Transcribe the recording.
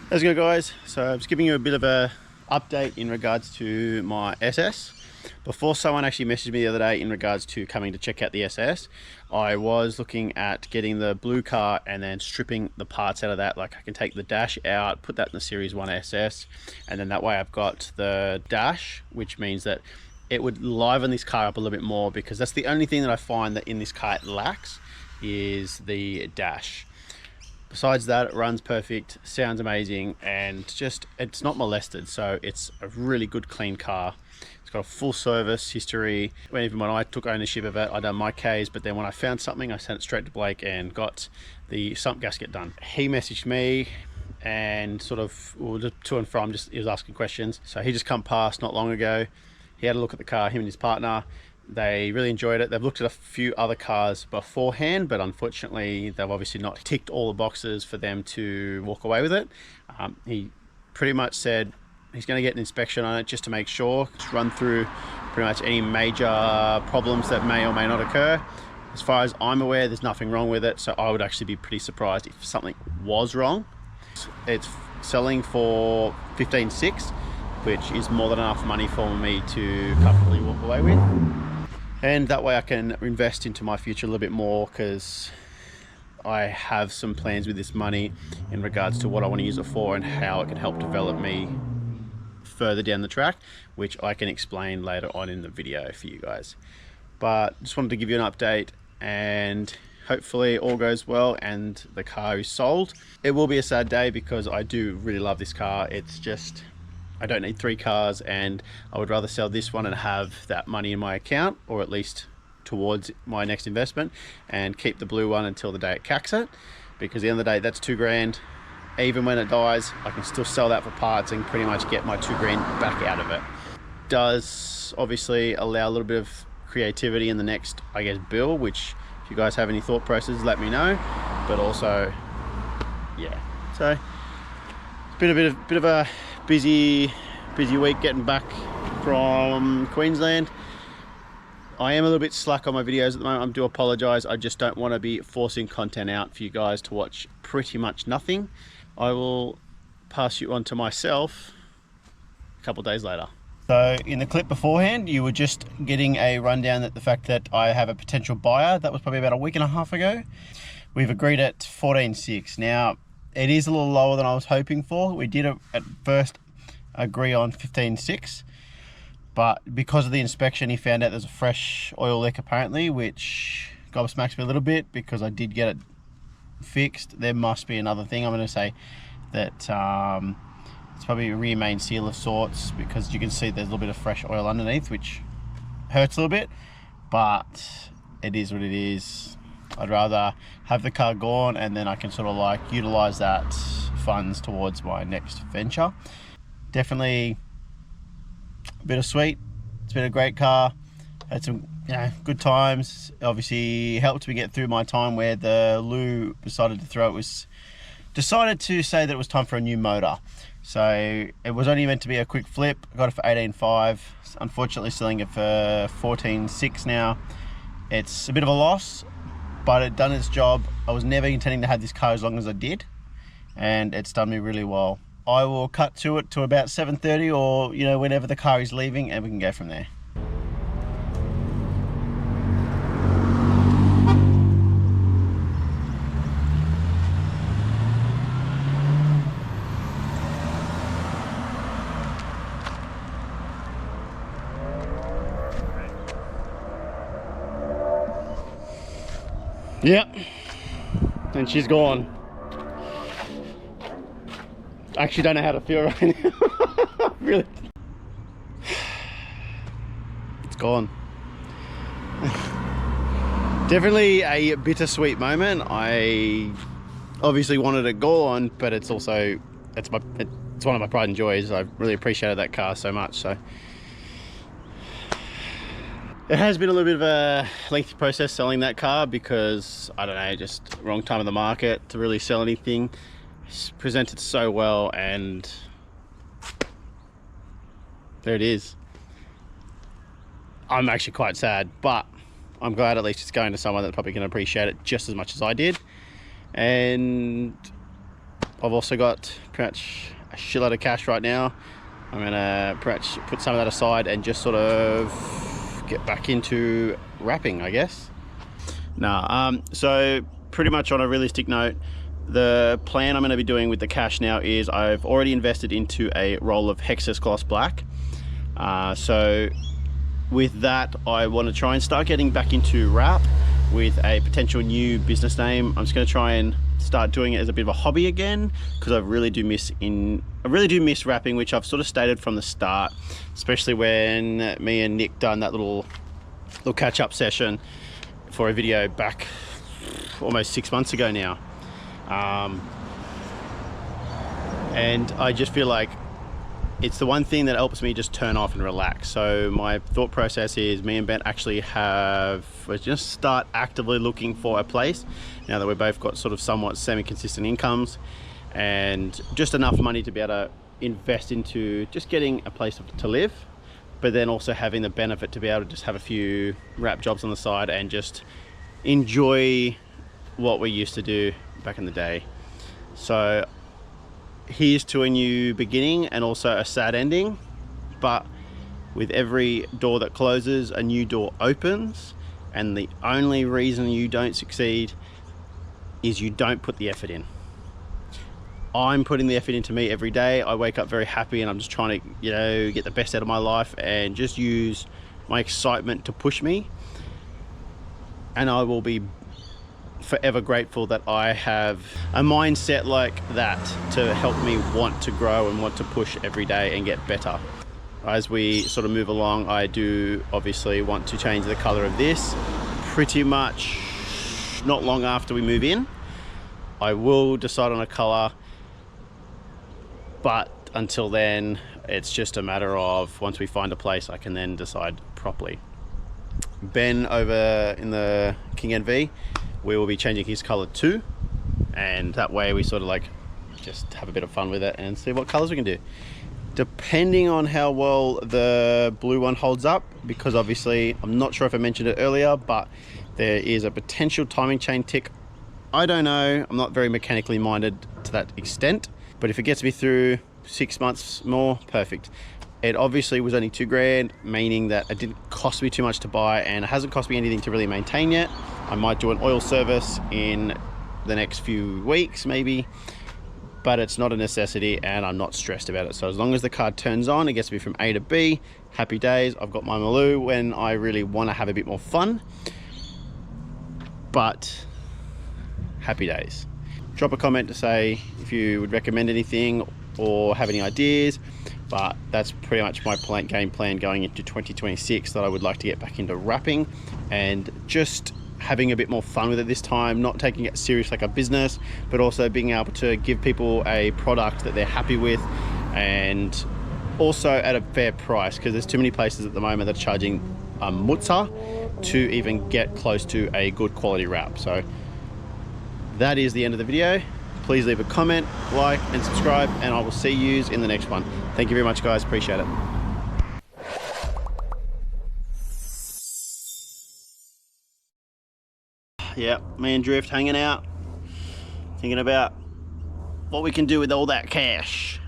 How's it going, guys? So I'm just giving you a bit of a update in regards to my SS. Before someone actually messaged me the other day in regards to coming to check out the SS, I was looking at getting the blue car and then stripping the parts out of that. Like I can take the dash out, put that in the Series 1 SS, and then that way I've got the dash, which means that it would liven this car up a little bit more, because that's the only thing that I find that in this car it lacks is the dash. Besides that, it runs perfect, sounds amazing, and just it's not molested, so it's a really good clean car. It's got a full service history. Even when I took ownership of it, I done my Ks, but then when I found something, I sent it straight to Blake and got the sump gasket done. He messaged me and sort of, well, just to and from, he was asking questions. So he just come past not long ago. He had a look at the car, him and his partner. They really enjoyed it. They've looked at a few other cars beforehand, but unfortunately they've obviously not ticked all the boxes for them to walk away with it. He pretty much said he's going to get an inspection on it just to make sure, just run through pretty much any major problems that may or may not occur. As far as I'm aware, there's nothing wrong with it, so I would actually be pretty surprised if something was wrong. It's selling for $15,600, which is more than enough money for me to comfortably walk away with. And that way I can invest into my future a little bit more, because I have some plans with this money in regards to what I want to use it for and how it can help develop me further down the track, which I can explain later on in the video for you guys. But just wanted to give you an update, and hopefully all goes well and the car is sold. It will be a sad day because I do really love this car. It's just, I don't need 3 cars, and I would rather sell this one and have that money in my account, or at least towards my next investment, and keep the blue one until the day it cacks it, because at the end of the day, that's $2,000. Even when it dies, I can still sell that for parts and pretty much get my $2,000 back out of it. Does obviously allow a little bit of creativity in the next, I guess, build, which if you guys have any thought processes, let me know. But also, yeah, so it's been a bit of a busy week getting back from Queensland. I am a little bit slack on my videos at the moment. I do apologize. I just don't want to be forcing content out for you guys to watch pretty much nothing. I will pass you on to myself a couple of days later. So in the clip beforehand, you were just getting a rundown at the fact that I have a potential buyer. That was probably about a week and a half ago. We've agreed at $14,600. Now, it is a little lower than I was hoping for. We did at first agree on $15,600, but because of the inspection, he found out there's a fresh oil leak apparently, which gobsmacks me a little bit because I did get it fixed. There must be another thing. I'm going to say that it's probably a rear main seal of sorts, because you can see there's a little bit of fresh oil underneath, which hurts a little bit, but it is what it is. I'd rather have the car gone, and then I can sort of like utilize that funds towards my next venture. Definitely bittersweet. It's been a great car. Had some good times. Obviously helped me get through my time where the Lou decided to say that it was time for a new motor. So it was only meant to be a quick flip. I got it for $18,500. Unfortunately selling it for $14,600 now. It's a bit of a loss, but it done its job. I was never intending to have this car as long as I did, and it's done me really well. I will cut to it to about 7:30, or whenever the car is leaving, and we can go from there. Yep, and she's gone. I actually don't know how to feel right now. Really. It's gone. Definitely a bittersweet moment. I obviously wanted it gone, but it's also, it's one of my pride and joys. I really appreciated that car so much. So it has been a little bit of a lengthy process selling that car, because I don't know, just wrong time of the market to really sell anything. It's presented so well, and there it is. I'm actually quite sad, but I'm glad at least it's going to someone that probably can appreciate it just as much as I did. And I've also got pretty much a shitload of cash right now. I'm gonna pretty much put some of that aside and just sort of get back into wrapping, I guess. So pretty much on a realistic note, the plan I'm going to be doing with the cash now is I've already invested into a roll of Hexus Gloss Black. So with that, I want to try and start getting back into wrap with a potential new business name. I'm just going to try and start doing it as a bit of a hobby again, because I really do miss wrapping, which I've sort of stated from the start, especially when me and Nick done that little catch-up session for a video back almost 6 months ago now. And I just feel like it's the one thing that helps me just turn off and relax. So my thought process is, me and Ben actually we're just start actively looking for a place now that we've both got sort of somewhat semi-consistent incomes and just enough money to be able to invest into just getting a place to live, but then also having the benefit to be able to just have a few wrap jobs on the side and just enjoy what we used to do back in the day. So here's to a new beginning and also a sad ending, but with every door that closes, a new door opens, and the only reason you don't succeed is you don't put the effort in. I'm putting the effort into me every day. I wake up very happy and I'm just trying to, you know, get the best out of my life and just use my excitement to push me. And I will be forever grateful that I have a mindset like that to help me want to grow and want to push every day and get better. As we sort of move along, I do obviously want to change the color of this pretty much not long after we move in. I will decide on a color, but until then it's just a matter of, once we find a place, I can then decide properly. Ben over in the King NV, we will be changing his color too, and that way we sort of like just have a bit of fun with it and see what colors we can do, depending on how well the blue one holds up, because obviously I'm not sure if I mentioned it earlier, but there is a potential timing chain tick. I don't know, I'm not very mechanically minded to that extent, but if it gets me through 6 months more, perfect. It obviously was only $2,000, meaning that it didn't cost me too much to buy, and it hasn't cost me anything to really maintain yet. I might do an oil service in the next few weeks maybe, but it's not a necessity and I'm not stressed about it. So as long as the car turns on, it gets me from A to B, happy days. I've got my Maloo when I really want to have a bit more fun, but happy days. Drop a comment to say if you would recommend anything or have any ideas, but that's pretty much my game plan going into 2026, that I would like to get back into wrapping and just having a bit more fun with it this time, not taking it serious like a business, but also being able to give people a product that they're happy with, and also at a fair price, because there's too many places at the moment that are charging a mutza to even get close to a good quality wrap. So that is the end of the video. Please leave a comment, like and subscribe, and I will see you in the next one. Thank you very much, guys, appreciate it. Yeah, me and Drift hanging out, thinking about what we can do with all that cash.